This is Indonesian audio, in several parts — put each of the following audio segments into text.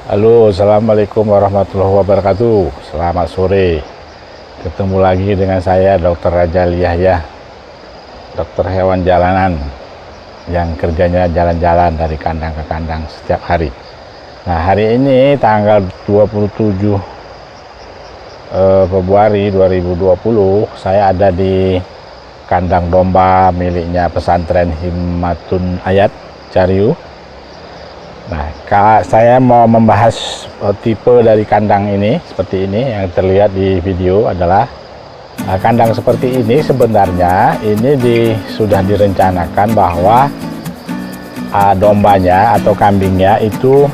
Halo, assalamualaikum warahmatullahi wabarakatuh. Selamat sore. Ketemu lagi dengan saya, Dr. Rajali Yahya, dokter hewan jalanan yang kerjanya jalan-jalan dari kandang ke kandang setiap hari. Nah, hari ini tanggal 27 Februari 2020, saya ada di kandang domba miliknya pesantren Himmatun Ayat Cariu. Nah, saya mau membahas tipe dari kandang ini. Seperti ini yang terlihat di video adalah kandang seperti ini. Sebenarnya ini sudah direncanakan bahwa dombanya atau kambingnya itu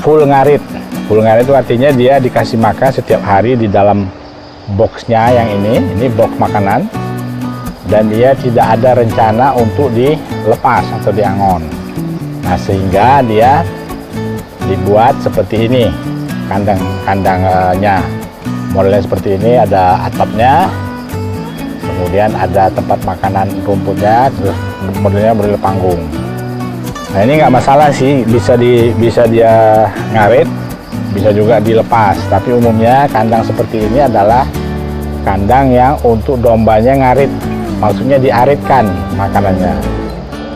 full ngarit. Full ngarit itu artinya dia dikasih makan setiap hari di dalam boxnya yang ini box makanan, dan dia tidak ada rencana untuk dilepas atau diangon. Nah, sehingga dia dibuat seperti ini kandangnya. Modelnya seperti ini, ada atapnya, kemudian ada tempat makanan rumputnya, terus modelnya model panggung. Nah, ini nggak masalah sih, bisa dia ngarit, bisa juga dilepas. Tapi umumnya kandang seperti ini adalah kandang yang untuk dombanya ngarit, maksudnya diaritkan makanannya.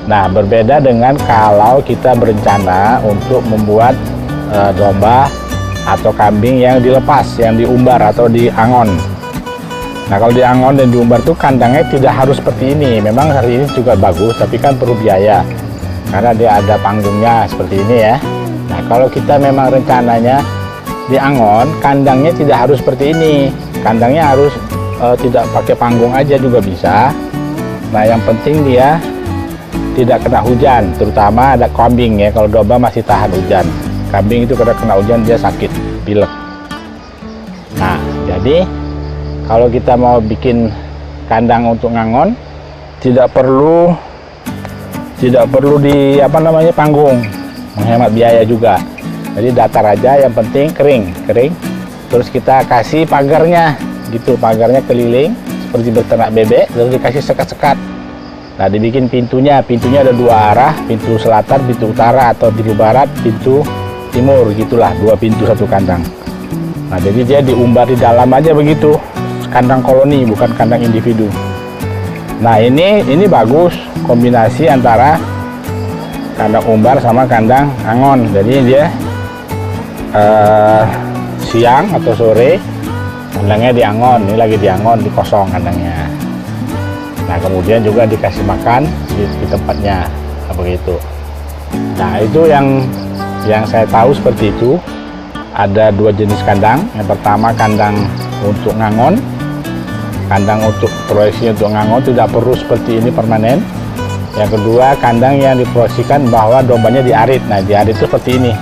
Nah, berbeda dengan kalau kita berencana untuk membuat domba atau kambing yang dilepas, yang diumbar atau diangon. Nah, kalau diangon dan diumbar tuh kandangnya tidak harus seperti ini. Memang hari ini juga bagus, tapi kan perlu biaya karena dia ada panggungnya seperti ini ya. Nah, kalau kita memang rencananya diangon, kandangnya tidak harus seperti ini. Kandangnya harus tidak pakai panggung aja juga bisa. Nah, yang penting dia tidak kena hujan, terutama ada kambing ya. Kalau domba masih tahan hujan, kambing itu kalau kena hujan dia sakit, pilek. Nah, jadi kalau kita mau bikin kandang untuk ngangon, tidak perlu di panggung, menghemat biaya juga. Jadi datar aja, yang penting kering. Terus kita kasih pagarnya, gitu, pagarnya keliling seperti beternak bebek, terus dikasih sekat-sekat. Nah, dibikin pintunya ada dua arah, pintu selatan, pintu utara, atau pintu barat, pintu timur, gitulah, dua pintu satu kandang. Nah, jadi dia diumbar di dalam aja begitu, kandang koloni, bukan kandang individu. Nah, ini bagus kombinasi antara kandang umbar sama kandang angon. Jadi dia siang atau sore kandangnya diangon, ini lagi diangon, dikosong kandangnya. Nah, kemudian juga dikasih makan di tempatnya, begitu. Nah, itu yang saya tahu seperti itu. Ada dua jenis kandang. Yang pertama kandang untuk ngangon. Kandang untuk proyeksi untuk ngangon, tidak perlu seperti ini permanen. Yang kedua kandang yang diproyeksikan bahwa dombanya diarit. Nah, diarit itu seperti ini.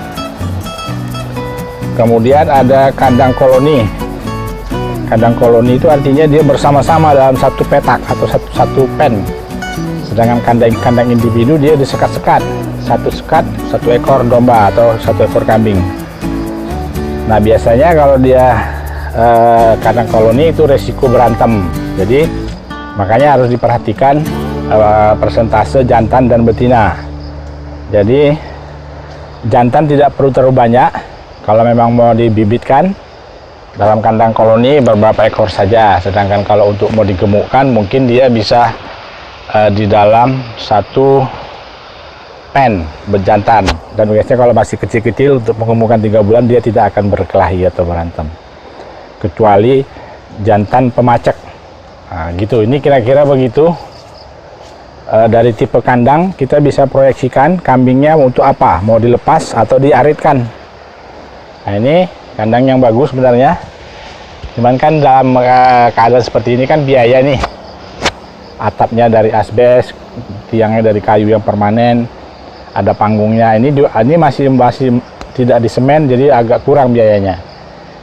Kemudian ada kandang koloni. Kandang koloni itu artinya dia bersama-sama dalam satu petak atau satu pen. Sedangkan kandang individu dia disekat-sekat, satu ekor domba atau satu ekor kambing. Nah, biasanya kalau dia kandang koloni itu resiko berantem. Jadi makanya harus diperhatikan persentase jantan dan betina. Jadi jantan tidak perlu terlalu banyak kalau memang mau dibibitkan. Dalam kandang koloni beberapa ekor saja, sedangkan kalau untuk mau digemukkan mungkin dia bisa di dalam satu pen berjantan. Dan biasanya kalau masih kecil-kecil untuk mengemukkan 3 bulan dia tidak akan berkelahi atau berantem, kecuali jantan pemacek. Nah, gitu, ini kira-kira begitu. Dari tipe kandang kita bisa proyeksikan kambingnya untuk apa, mau dilepas atau diaritkan. Nah, ini kandang yang bagus sebenarnya, cuman kan dalam keadaan seperti ini kan biaya nih. Atapnya dari asbes, tiangnya dari kayu yang permanen, ada panggungnya. Ini masih tidak disemen, jadi agak kurang biayanya.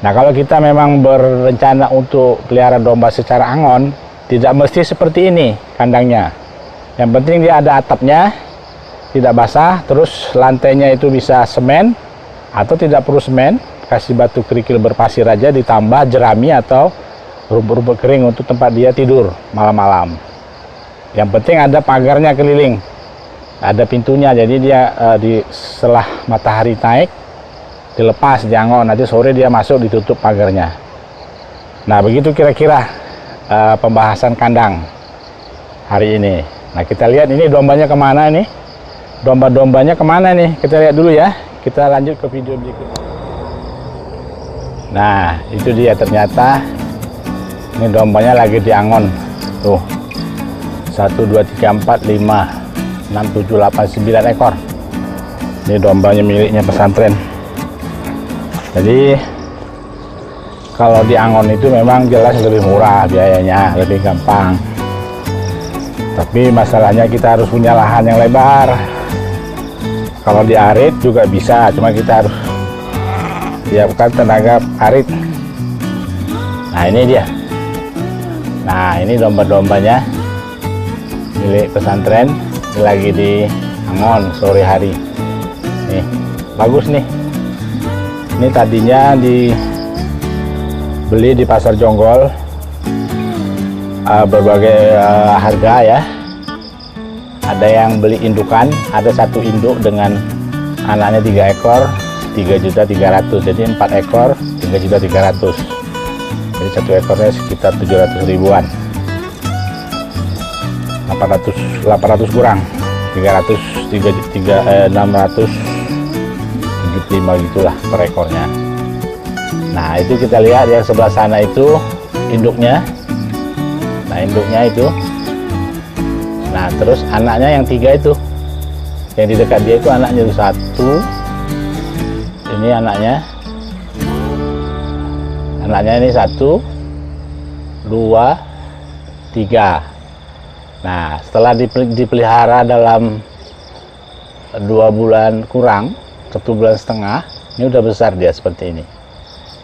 Nah, kalau kita memang berencana untuk pelihara domba secara angon, tidak mesti seperti ini kandangnya. Yang penting dia ada atapnya, tidak basah, terus lantainya itu bisa semen atau tidak perlu semen. Kasih batu kerikil berpasir aja, ditambah jerami atau rumput-rumput kering untuk tempat dia tidur malam-malam. Yang penting ada pagarnya keliling, ada pintunya, jadi dia setelah matahari naik dilepas, diangon, nanti sore dia masuk, ditutup pagarnya. Nah, begitu kira-kira pembahasan kandang hari ini. Nah, kita lihat ini dombanya kemana nih, domba-dombanya kemana nih, kita lihat dulu ya. Kita lanjut ke video berikutnya. Nah, itu dia, ternyata ini dombanya lagi diangon tuh. 1, 2, 3, 4, 5, 6, 7, 8, 9 ekor. Ini dombanya miliknya pesantren. Jadi kalau diangon itu memang jelas lebih murah biayanya, lebih gampang. Tapi masalahnya kita harus punya lahan yang lebar. Kalau diarit juga bisa, cuma kita harus siapkan tenaga arit. Nah, ini dia. Nah, ini domba-dombanya milik pesantren, ini lagi diangon sore hari. Nih, bagus nih. Ini tadinya dibeli di pasar Jonggol, berbagai harga ya. Ada yang beli indukan, ada satu induk dengan anaknya 3 ekor, 3.300.000. Jadi 4 ekor 3.300.000. Jadi satu ekornya sekitar 700 ribuan. 800 kurang 675 gitulah per ekornya. Nah, itu kita lihat yang sebelah sana itu induknya. Nah, induknya itu. Nah, terus anaknya yang 3 itu, yang di dekat dia itu anaknya itu 1. Ini anaknya ini 1, 2, 3. Nah, setelah dipelihara dalam 2 bulan kurang, 1,5 bulan, ini udah besar dia seperti ini.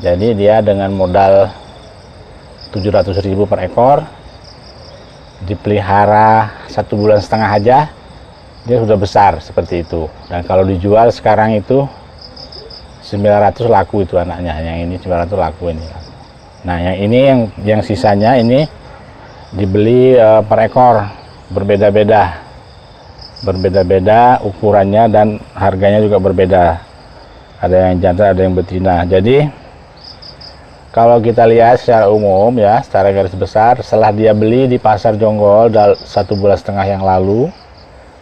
Jadi dia dengan modal 700.000 per ekor, dipelihara 1,5 bulan aja, dia sudah besar seperti itu. Dan kalau dijual sekarang itu 900 laku itu anaknya, yang ini 900 laku ini. Nah, yang ini yang sisanya ini dibeli per ekor, berbeda-beda ukurannya dan harganya juga berbeda. Ada yang jantan, ada yang betina. Jadi kalau kita lihat secara umum ya, secara garis besar, setelah dia beli di pasar Jonggol 1,5 bulan yang lalu,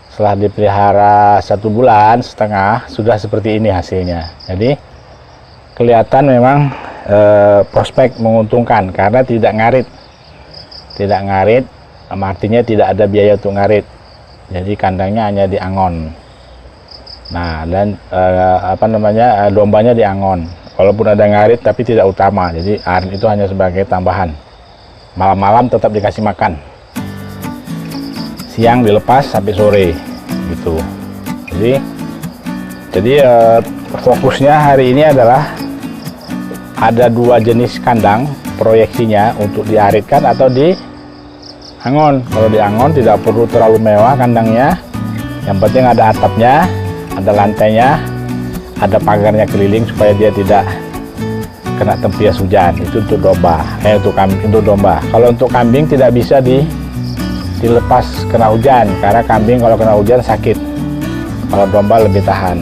setelah dipelihara 1,5 bulan, sudah seperti ini hasilnya. Jadi kelihatan memang prospek menguntungkan karena tidak ngarit, artinya tidak ada biaya untuk ngarit. Jadi kandangnya hanya diangon. Nah, dan dombanya diangon. Walaupun ada ngarit tapi tidak utama. Jadi arit itu hanya sebagai tambahan. Malam-malam tetap dikasih makan. Siang dilepas sampai sore gitu. Jadi fokusnya hari ini adalah ada 2 jenis kandang proyeksinya untuk diaritkan atau diangon. Kalau diangon tidak perlu terlalu mewah kandangnya, yang penting ada atapnya, ada lantainya, ada pagarnya keliling supaya dia tidak kena tempias hujan. Itu untuk domba, untuk domba. Kalau untuk kambing tidak bisa dilepas kena hujan, karena kambing kalau kena hujan sakit. Kalau domba lebih tahan.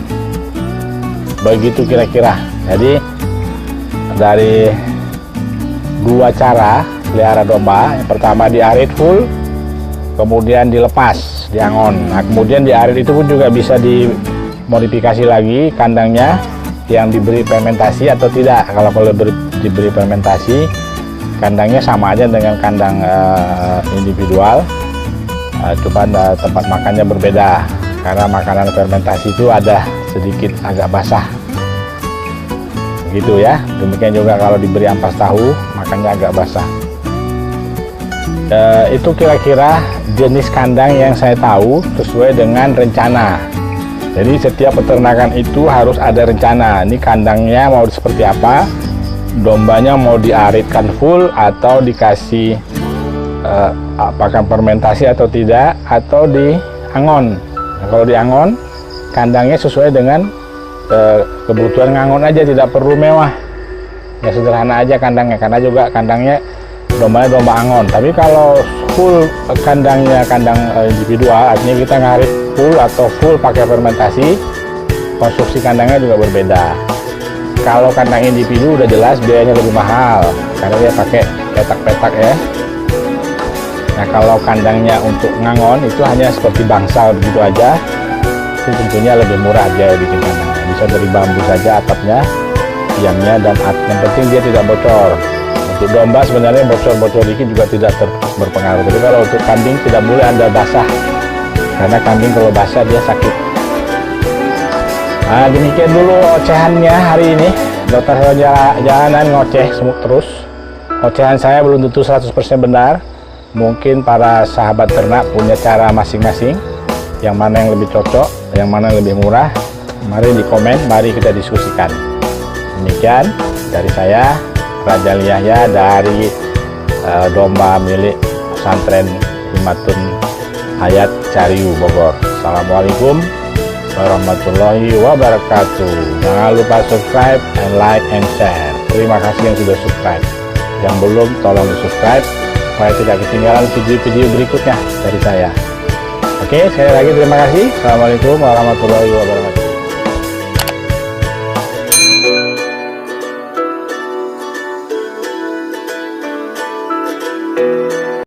Begitu kira-kira. Jadi dari 2 cara pelihara domba. Yang pertama diarit full, kemudian dilepas, diangon. Nah, kemudian diarit itu pun juga bisa dimodifikasi lagi kandangnya, yang diberi fermentasi atau tidak. Kalau diberi fermentasi, kandangnya sama aja dengan kandang individual, cuma tempat makannya berbeda, karena makanan fermentasi itu ada sedikit agak basah gitu ya. Demikian juga kalau diberi ampas tahu, makannya agak basah. Itu kira-kira jenis kandang yang saya tahu sesuai dengan rencana. Jadi setiap peternakan itu harus ada rencana. Ini kandangnya mau seperti apa, dombanya mau diaritkan full atau dikasih apakah fermentasi atau tidak, atau diangon. Nah, kalau diangon, kandangnya sesuai dengan kebutuhan ngangon aja, tidak perlu mewah. Ya sederhana aja kandangnya, karena juga kandangnya dombanya domba angon. Tapi kalau full kandangnya kandang individual, artinya kita ngarit full atau full pakai fermentasi, konstruksi kandangnya juga berbeda. Kalau kandang individu udah jelas biayanya lebih mahal karena dia pakai petak-petak ya. Nah kalau kandangnya untuk ngangon itu hanya seperti bangsal begitu aja, itu tentunya lebih murah dia bikin kandangnya. Bisa dari bambu saja atapnya, tiangnya, dan yang penting dia tidak bocor. Untuk domba sebenarnya bocor-bocor dikit juga tidak berpengaruh. Tapi kalau untuk kambing tidak boleh Anda basah, karena kambing kalau basah dia sakit. Nah demikian dulu ocehannya hari ini. Dokter hewan jalanan ngoceh semut terus. Ocehan saya belum tentu 100% benar. Mungkin para sahabat ternak punya cara masing-masing, yang mana yang lebih cocok, yang mana yang lebih murah. Mari di komen, mari kita diskusikan. Demikian dari saya, Raja Yahya, dari domba milik pesantren Himatun Hayat Cariu Bogor. Assalamualaikum warahmatullahi wabarakatuh. Jangan lupa subscribe and like and share. Terima kasih yang sudah subscribe. Yang belum, tolong di subscribe supaya tidak ketinggalan video-video berikutnya dari saya. Oke, sekali lagi terima kasih. Assalamualaikum warahmatullahi wabarakatuh.